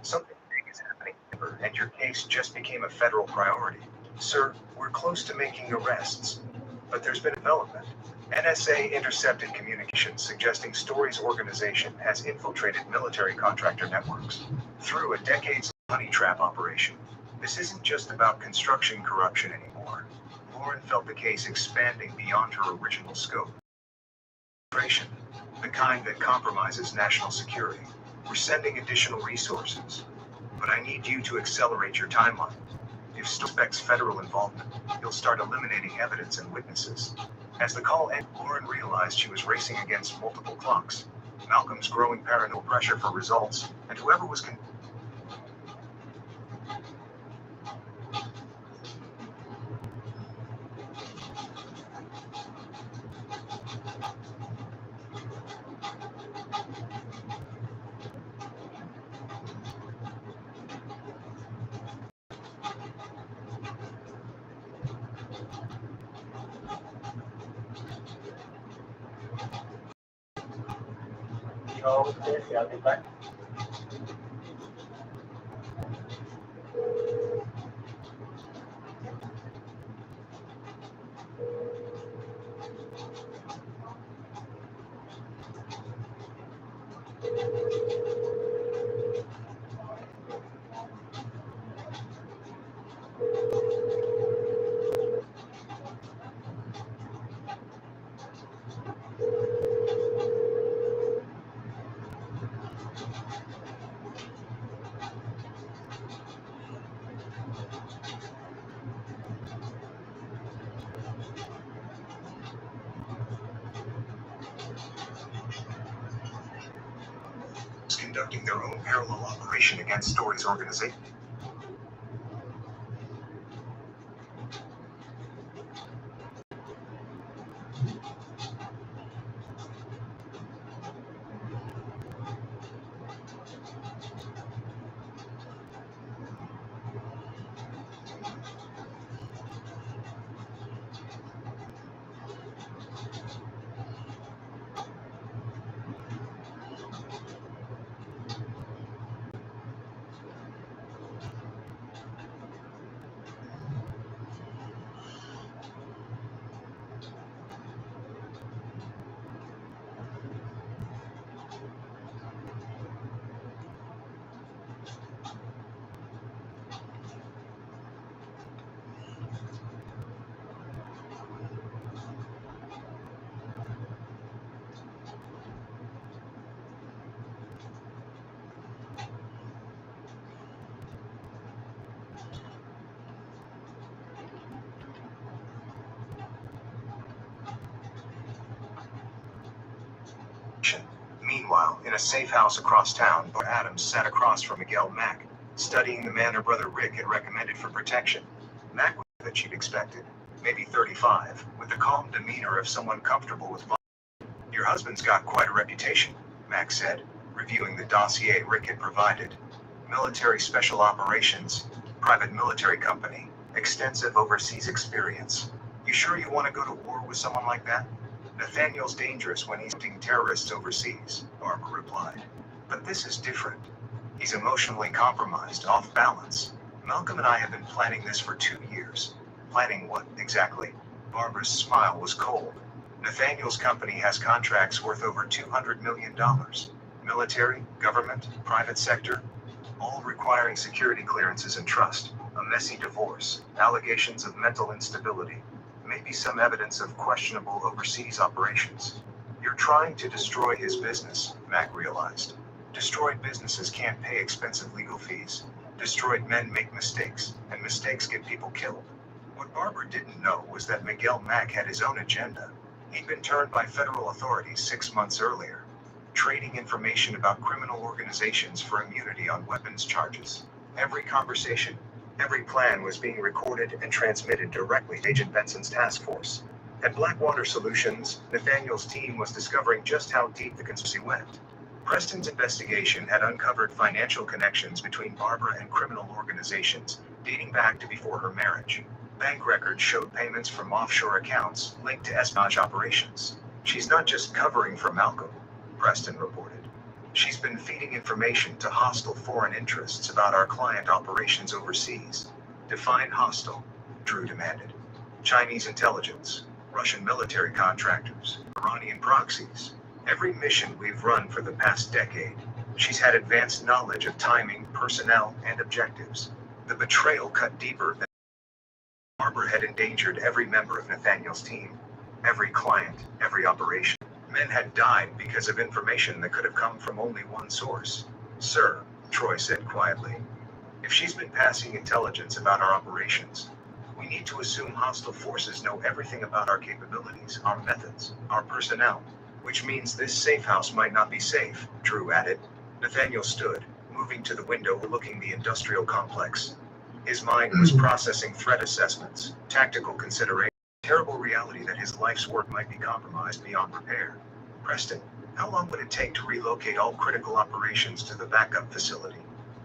Something big is happening, and your case just became a federal priority. Sir, we're close to making arrests. But there's been development. NSA intercepted communications suggesting Story's organization has infiltrated military contractor networks through a decades honey trap operation. This isn't just about construction corruption anymore. Lauren felt the case expanding beyond her original scope. The kind that compromises national security. We're sending additional resources. But I need you to accelerate your timeline. If suspects federal involvement, you'll start eliminating evidence and witnesses. As the call ended, Lauren realized she was racing against multiple clocks. Malcolm's growing paranoid pressure for results, and whoever was Okay, I'll be back. conducting their own parallel operation against Story's organization. Meanwhile, in a safe house across town, Barbara Adams sat across from Miguel Mack, studying the man her brother Rick had recommended for protection. Mack was that she'd expected, maybe 35, with the calm demeanor of someone comfortable with violence. Your husband's got quite a reputation, Mack said, reviewing the dossier Rick had provided. Military special operations, private military company, extensive overseas experience. You sure you want to go to war with someone like that? Nathaniel's dangerous when he's hunting terrorists overseas, Barbara replied. But this is different. He's emotionally compromised, off balance. Malcolm and I have been planning this for 2 years. Planning what, exactly? Barbara's smile was cold. Nathaniel's company has contracts worth over $200 million. Military, government, private sector, all requiring security clearances and trust. A messy divorce, allegations of mental instability. Maybe some evidence of questionable overseas operations. You're trying to destroy his business, Mack realized. Destroyed businesses can't pay expensive legal fees. Destroyed men make mistakes, and mistakes get people killed. What Barbara didn't know was that Miguel Mack had his own agenda. He'd been turned by federal authorities 6 months earlier, trading information about criminal organizations for immunity on weapons charges. Every conversation, every plan was being recorded and transmitted directly to Agent Benson's task force. At Blackwater Solutions, Nathaniel's team was discovering just how deep the conspiracy went. Preston's investigation had uncovered financial connections between Barbara and criminal organizations, dating back to before her marriage. Bank records showed payments from offshore accounts linked to espionage operations. She's not just covering for Malcolm, Preston reported. She's been feeding information to hostile foreign interests about our client operations overseas. Define hostile, Drew demanded. Chinese intelligence, Russian military contractors, Iranian proxies. Every mission we've run for the past decade. She's had advanced knowledge of timing, personnel, and objectives. The betrayal cut deeper than Barbara had endangered every member of Nathaniel's team. Every client, every operation. Men had died because of information that could have come from only one source. Sir, Troy said quietly, if she's been passing intelligence about our operations, we need to assume hostile forces know everything about our capabilities, our methods, our personnel. Which means this safe house might not be safe, Drew added. Nathaniel stood, moving to the window overlooking the industrial complex. His mind was processing threat assessments, tactical considerations, terrible reality that his life's work might be compromised beyond repair. Preston, how long would it take to relocate all critical operations to the backup facility?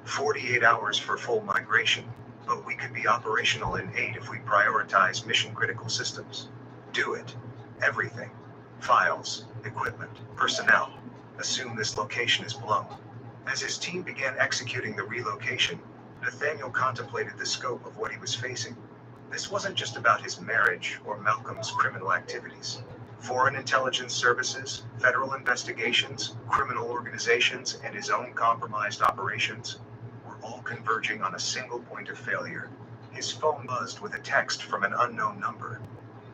48 hours for full migration, but we could be operational in 8 if we prioritize mission-critical systems. Do it. Everything. Files, equipment, personnel. Assume this location is blown. As his team began executing the relocation, Nathaniel contemplated the scope of what he was facing. This wasn't just about his marriage or Malcolm's criminal activities. Foreign intelligence services, federal investigations, criminal organizations, and his own compromised operations were all converging on a single point of failure. His phone buzzed with a text from an unknown number.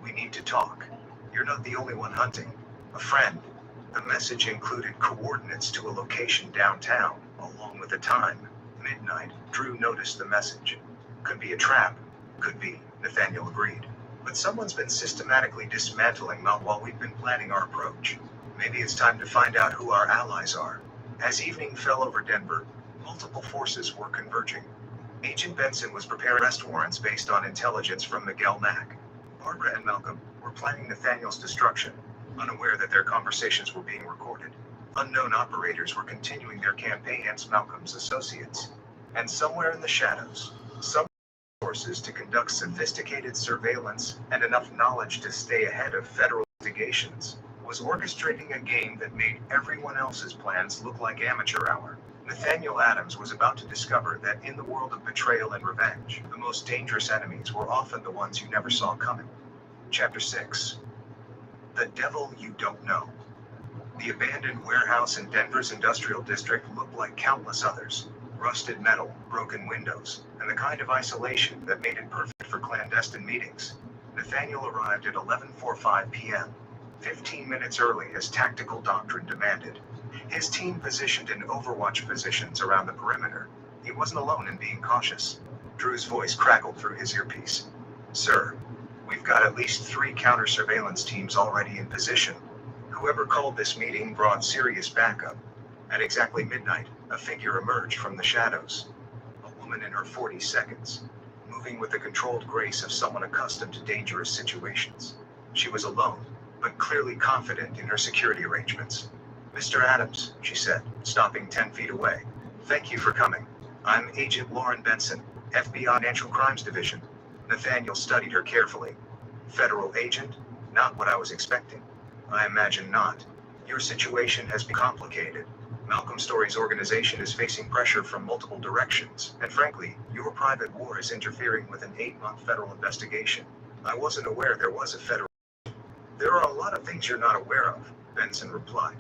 We need to talk. You're not the only one hunting. A friend. The message included coordinates to a location downtown, along with the time. Midnight. Drew noticed the message. Could be a trap. Could be, Nathaniel agreed. But someone's been systematically dismantling Mount while we've been planning our approach. Maybe it's time to find out who our allies are. As evening fell over Denver, multiple forces were converging. Agent Benson was preparing arrest warrants based on intelligence from Miguel Mack. Barbara and Malcolm were planning Nathaniel's destruction, unaware that their conversations were being recorded. Unknown operators were continuing their campaign against Malcolm's associates. And somewhere in the shadows, some forces to conduct sophisticated surveillance and enough knowledge to stay ahead of federal investigations was orchestrating a game that made everyone else's plans look like amateur hour. Nathaniel Adams was about to discover that in the world of betrayal and revenge, the most dangerous enemies were often the ones you never saw coming. Chapter 6. The Devil You Don't Know. The abandoned warehouse in Denver's industrial district looked like countless others. Rusted metal, broken windows, and the kind of isolation that made it perfect for clandestine meetings. Nathaniel arrived at 11:45 p.m., 15 minutes early as tactical doctrine demanded. His team positioned in overwatch positions around the perimeter. He wasn't alone in being cautious. Drew's voice crackled through his earpiece. Sir, we've got at least 3 counter-surveillance teams already in position. Whoever called this meeting brought serious backup. At exactly midnight, a figure emerged from the shadows. A woman in her 40s, moving with the controlled grace of someone accustomed to dangerous situations. She was alone, but clearly confident in her security arrangements. Mr. Adams, she said, stopping 10 feet away. Thank you for coming. I'm Agent Lauren Benson, FBI Financial Crimes Division. Nathaniel studied her carefully. Federal agent? Not what I was expecting. I imagine not. Your situation has been complicated. Malcolm Story's organization is facing pressure from multiple directions, and frankly, your private war is interfering with an 8-month federal investigation. I wasn't aware there was a federal. There are a lot of things you're not aware of, Benson replied.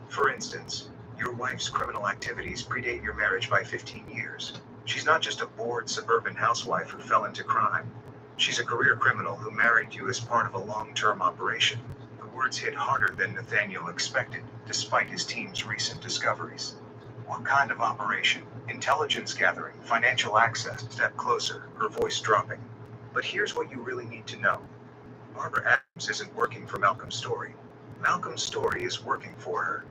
For instance, your wife's criminal activities predate your marriage by 15 years. She's not just a bored suburban housewife who fell into crime. She's a career criminal who married you as part of a long-term operation. The words hit harder than Nathaniel expected, despite his team's recent discoveries. What kind of operation? Intelligence gathering, financial access. Step closer, her voice dropping. But here's what you really need to know. Barbara Adams isn't working for Malcolm Story. Malcolm Story is working for her.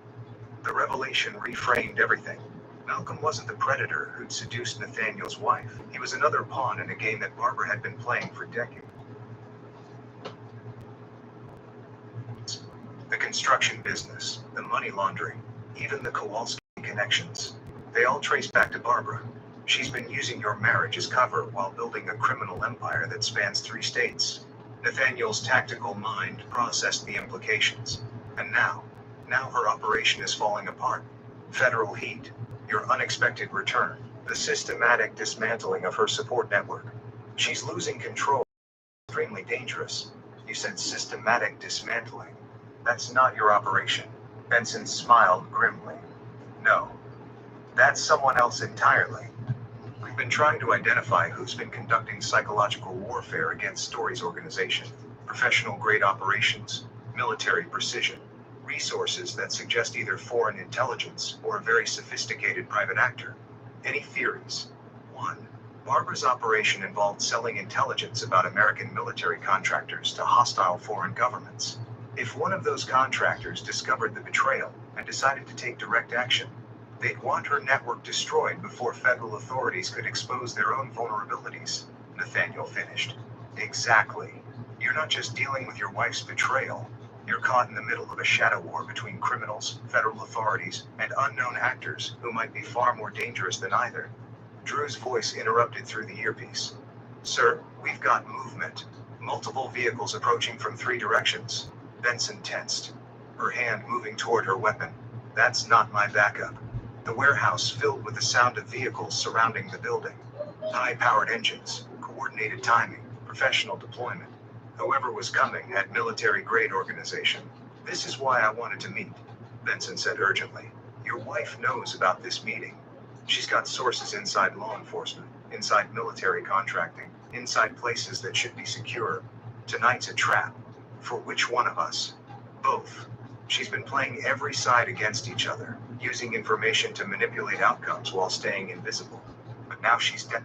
The revelation reframed everything. Malcolm wasn't the predator who'd seduced Nathaniel's wife. He was another pawn in a game that Barbara had been playing for decades. The construction business, the money laundering, even the Kowalski connections. They all trace back to Barbara. She's been using your marriage as cover while building a criminal empire that spans 3 states. Nathaniel's tactical mind processed the implications. And now her operation is falling apart. Federal heat. Your unexpected return. The systematic dismantling of her support network. She's losing control. Extremely dangerous. You said systematic dismantling. That's not your operation. Benson smiled grimly. No. That's someone else entirely. We've been trying to identify who's been conducting psychological warfare against Story's organization. Professional grade operations, military precision, resources that suggest either foreign intelligence or a very sophisticated private actor. Any theories? 1. Barbara's operation involved selling intelligence about American military contractors to hostile foreign governments. If one of those contractors discovered the betrayal and decided to take direct action, they'd want her network destroyed before federal authorities could expose their own vulnerabilities, Nathaniel finished. Exactly. You're not just dealing with your wife's betrayal. You're caught in the middle of a shadow war between criminals, federal authorities, and unknown actors who might be far more dangerous than either. Drew's voice interrupted through the earpiece. Sir, we've got movement. Multiple vehicles approaching from 3 directions. Benson tensed, her hand moving toward her weapon. That's not my backup. The warehouse filled with the sound of vehicles surrounding the building. High-powered engines, coordinated timing, professional deployment. Whoever was coming had military-grade organization. This is why I wanted to meet, Benson said urgently. Your wife knows about this meeting. She's got sources inside law enforcement, inside military contracting, inside places that should be secure. Tonight's a trap. For which one of us? Both. She's been playing every side against each other, using information to manipulate outcomes while staying invisible. But now she's dead.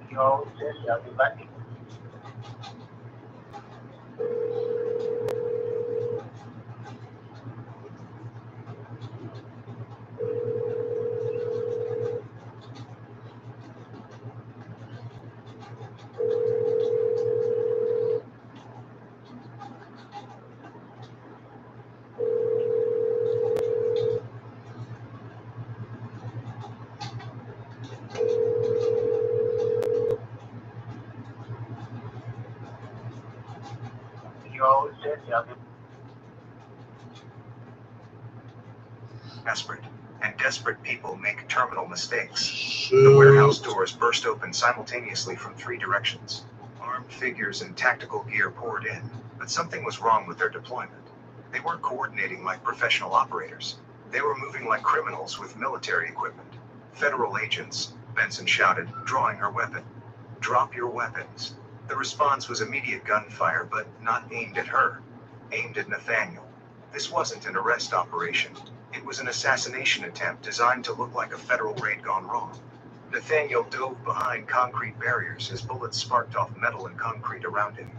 Yo, Jesse, I'll be back. Yo, Jesse, I'll be Desperate and desperate people make terminal mistakes. The warehouse doors burst open simultaneously from 3 directions. Armed figures and tactical gear poured in, but something was wrong with their deployment. They weren't coordinating like professional operators. They were moving like criminals with military equipment. Federal agents, Benson shouted, drawing her weapon. Drop your weapons. The response was immediate gunfire, but not aimed at her. Aimed at Nathaniel. This wasn't an arrest operation. It was an assassination attempt designed to look like a federal raid gone wrong. Nathaniel dove behind concrete barriers as bullets sparked off metal and concrete around him.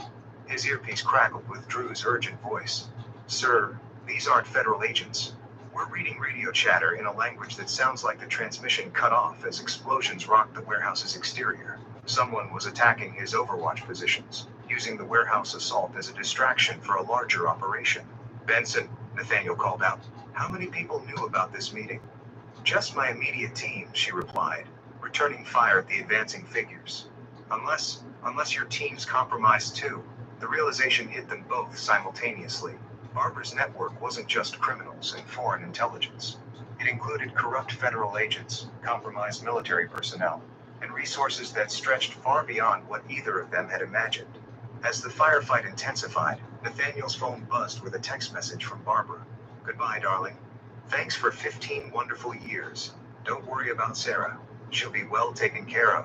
His earpiece crackled with Drew's urgent voice. Sir, these aren't federal agents. We're reading radio chatter in a language that sounds like the transmission cut off as explosions rocked the warehouse's exterior. Someone was attacking his overwatch positions, using the warehouse assault as a distraction for a larger operation. Benson, Nathaniel called out. How many people knew about this meeting? Just my immediate team, she replied, returning fire at the advancing figures. Unless your team's compromised too. The realization hit them both simultaneously. Barbara's network wasn't just criminals and foreign intelligence. It included corrupt federal agents, compromised military personnel, and resources that stretched far beyond what either of them had imagined. As the firefight intensified, Nathaniel's phone buzzed with a text message from Barbara. Goodbye, darling. Thanks for 15 wonderful years. Don't worry about Sarah. She'll be well taken care of.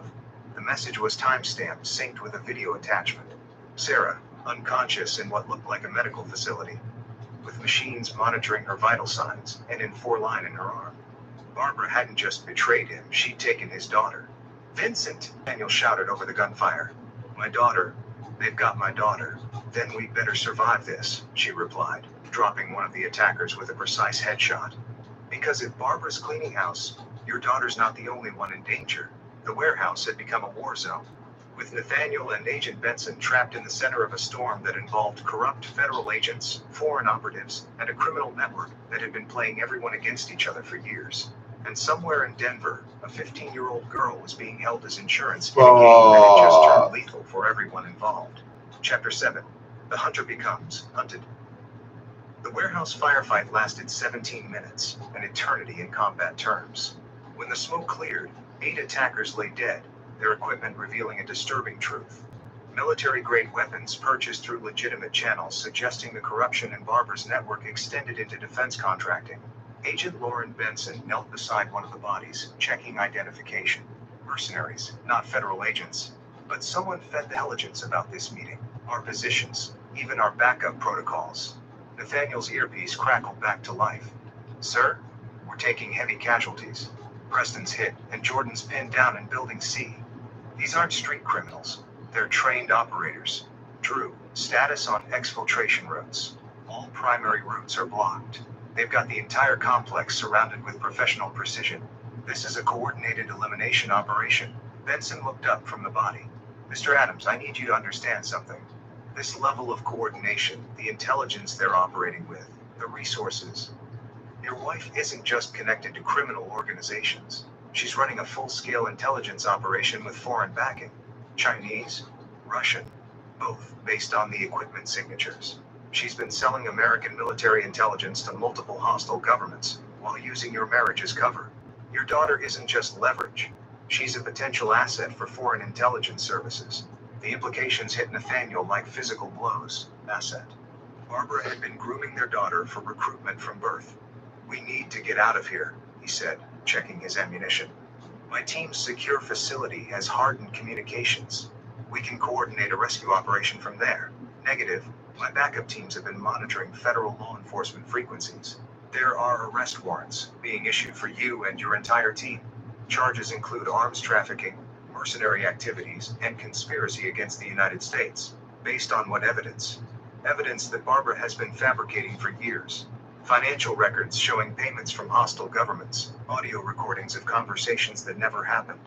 The message was timestamped, synced with a video attachment. Sarah, unconscious in what looked like a medical facility, with machines monitoring her vital signs and in 4-line in her arm. Barbara hadn't just betrayed him, she'd taken his daughter. Vincent, Daniel shouted over the gunfire. My daughter. They've got my daughter. Then we'd better survive this, she replied, dropping one of the attackers with a precise headshot. Because if Barbara's cleaning house, your daughter's not the only one in danger. The warehouse had become a war zone, with Nathaniel and Agent Benson trapped in the center of a storm that involved corrupt federal agents, foreign operatives, and a criminal network that had been playing everyone against each other for years. And somewhere in Denver, a 15-year-old girl was being held as insurance in a game that had just turned lethal for everyone involved. Chapter 7. The Hunter Becomes Hunted. The warehouse firefight lasted 17 minutes, an eternity in combat terms. When the smoke cleared, 8 attackers lay dead, their equipment revealing a disturbing truth. Military-grade weapons purchased through legitimate channels, suggesting the corruption in Barber's network extended into defense contracting. Agent Lauren Benson knelt beside one of the bodies, checking identification. Mercenaries, not federal agents. But someone fed the intelligence about this meeting, our positions, even our backup protocols. Nathaniel's earpiece crackled back to life. Sir, we're taking heavy casualties. Preston's hit, and Jordan's pinned down in Building C. These aren't street criminals. They're trained operators. Drew, status on exfiltration routes. All primary routes are blocked. They've got the entire complex surrounded with professional precision. This is a coordinated elimination operation. Benson looked up from the body. Mr. Adams, I need you to understand something. This level of coordination, the intelligence they're operating with, the resources. Your wife isn't just connected to criminal organizations. She's running a full-scale intelligence operation with foreign backing. Chinese, Russian, both based on the equipment signatures. She's been selling American military intelligence to multiple hostile governments, while using your marriage as cover. Your daughter isn't just leverage. She's a potential asset for foreign intelligence services. The implications hit Nathaniel like physical blows. Asset. Barbara had been grooming their daughter for recruitment from birth. We need to get out of here, he said, checking his ammunition. My team's secure facility has hardened communications. We can coordinate a rescue operation from there. Negative. My backup teams have been monitoring federal law enforcement frequencies. There are arrest warrants being issued for you and your entire team. Charges include arms trafficking, mercenary activities, and conspiracy against the United States. Based on what evidence? Evidence that Barbara has been fabricating for years. Financial records showing payments from hostile governments, audio recordings of conversations that never happened,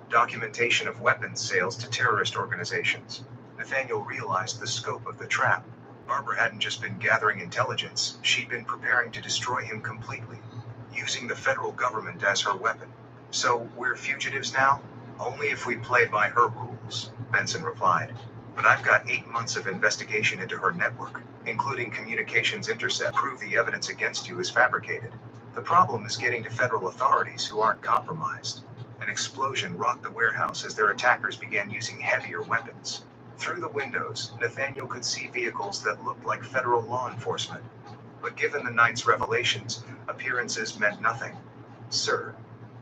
documentation of weapons sales to terrorist organizations. Nathaniel realized the scope of the trap. Barbara hadn't just been gathering intelligence, she'd been preparing to destroy him completely, using the federal government as her weapon. So, we're fugitives now? Only if we play by her rules, Benson replied. But I've got 8 months of investigation into her network, including communications intercept, prove the evidence against you is fabricated. The problem is getting to federal authorities who aren't compromised. An explosion rocked the warehouse as their attackers began using heavier weapons. Through the windows, Nathaniel could see vehicles that looked like federal law enforcement. But given the night's revelations, appearances meant nothing. Sir.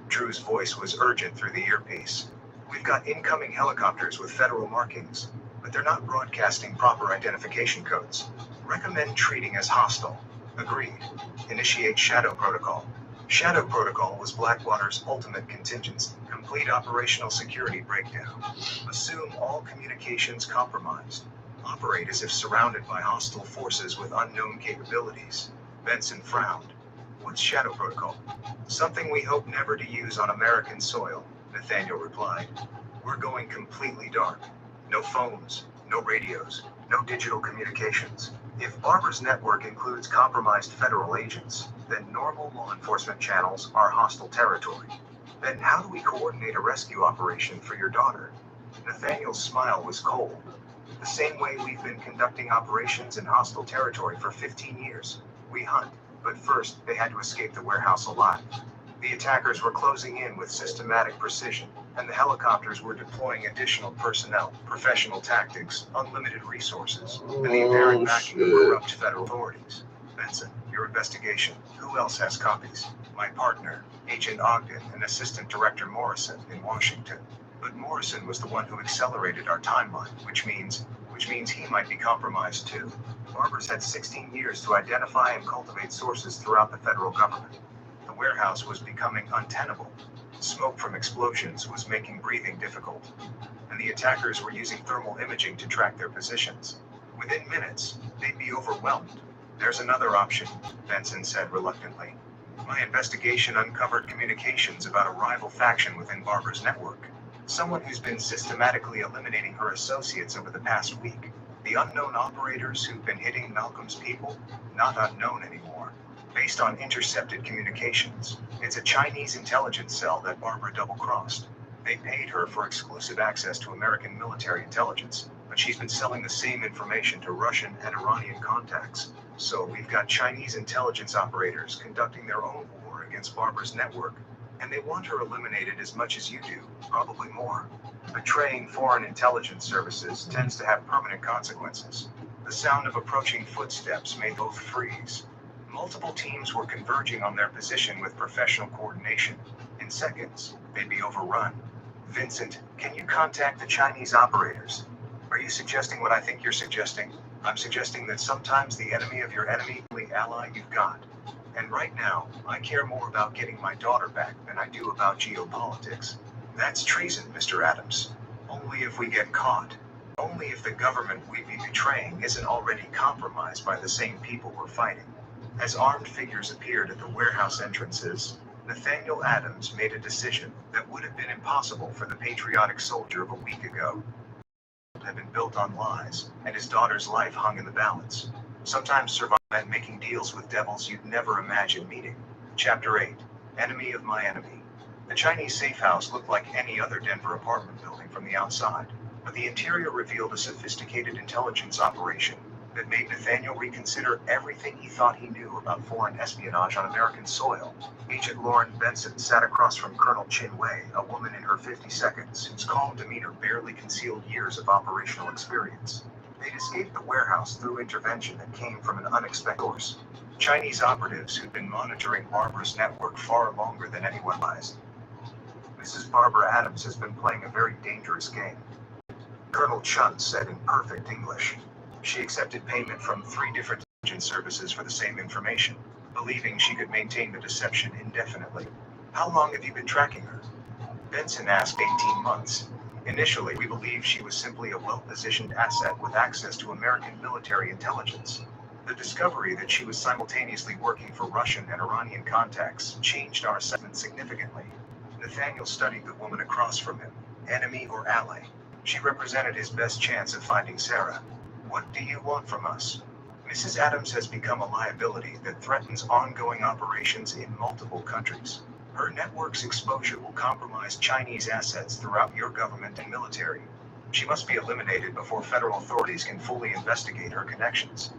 Drew's voice was urgent through the earpiece. We've got incoming helicopters with federal markings, but they're not broadcasting proper identification codes. Recommend treating as hostile. Agreed. Initiate Shadow Protocol. Shadow Protocol was Blackwater's ultimate contingency. Complete operational security breakdown. Assume all communications compromised. Operate as if surrounded by hostile forces with unknown capabilities. Benson frowned. What's Shadow Protocol? Something we hope never to use on American soil, Nathaniel replied. We're going completely dark. No phones, no radios, no digital communications. If Barbara's network includes compromised federal agents, then normal law enforcement channels are hostile territory. Then how do we coordinate a rescue operation for your daughter? Nathaniel's smile was cold. The same way we've been conducting operations in hostile territory for 15 years. We hunt, but first they had to escape the warehouse alive. The attackers were closing in with systematic precision, and the helicopters were deploying additional personnel, professional tactics, unlimited resources, and the apparent backing of corrupt federal authorities. Benson, your investigation. Who else has copies? My partner, Agent Ogden, and Assistant Director Morrison in Washington. But Morrison was the one who accelerated our timeline, which means he might be compromised too. Barber's had 16 years to identify and cultivate sources throughout the federal government. The warehouse was becoming untenable. Smoke from explosions was making breathing difficult, and the attackers were using thermal imaging to track their positions. Within minutes, they'd be overwhelmed. There's another option, Benson said reluctantly. My investigation uncovered communications about a rival faction within Barbara's network. Someone who's been systematically eliminating her associates over the past week. The unknown operators who've been hitting Malcolm's people, not unknown anymore. based on intercepted communications. It's a Chinese intelligence cell that Barbara double-crossed. They paid her for exclusive access to American military intelligence, but she's been selling the same information to Russian and Iranian contacts. So we've got Chinese intelligence operators conducting their own war against Barbara's network, and they want her eliminated as much as you do, probably more. Betraying foreign intelligence services tends to have permanent consequences. The sound of approaching footsteps made both freeze. Multiple teams were converging on their position with professional coordination. In seconds, they'd be overrun. Vincent, can you contact the Chinese operators? Are you suggesting what I think you're suggesting? I'm suggesting that sometimes the enemy of your enemy is the ally you've got. And right now, I care more about getting my daughter back than I do about geopolitics. That's treason, Mr. Adams. Only if we get caught. Only if the government we'd be betraying isn't already compromised by the same people we're fighting. As armed figures appeared at the warehouse entrances, Nathaniel Adams made a decision that would have been impossible for the patriotic soldier of a week ago. Had been built on lies, and his daughter's life hung in the balance. Sometimes survive meant making deals with devils you'd never imagine meeting. Chapter 8. Enemy of my enemy. The Chinese safe house looked like any other Denver apartment building from the outside, but the interior revealed a sophisticated intelligence operation that made Nathaniel reconsider everything he thought he knew about foreign espionage on American soil. Agent Lauren Benson sat across from Colonel Chin Wei, a woman in her 50s, whose calm demeanor barely concealed years of operational experience. They'd escaped the warehouse through intervention that came from an unexpected source. Chinese operatives who'd been monitoring Barbara's network far longer than anyone realized. Mrs. Barbara Adams has been playing a very dangerous game, Colonel Chun said in perfect English. She accepted payment from 3 different intelligence services for the same information, believing she could maintain the deception indefinitely. How long have you been tracking her? Benson asked. 18 months. Initially, we believed she was simply a well-positioned asset with access to American military intelligence. The discovery that she was simultaneously working for Russian and Iranian contacts changed our assessment significantly. Nathaniel studied the woman across from him. Enemy or ally? She represented his best chance of finding Sarah. What do you want from us? Mrs. Adams has become a liability that threatens ongoing operations in multiple countries. Her network's exposure will compromise Chinese assets throughout your government and military. She must be eliminated before federal authorities can fully investigate her connections.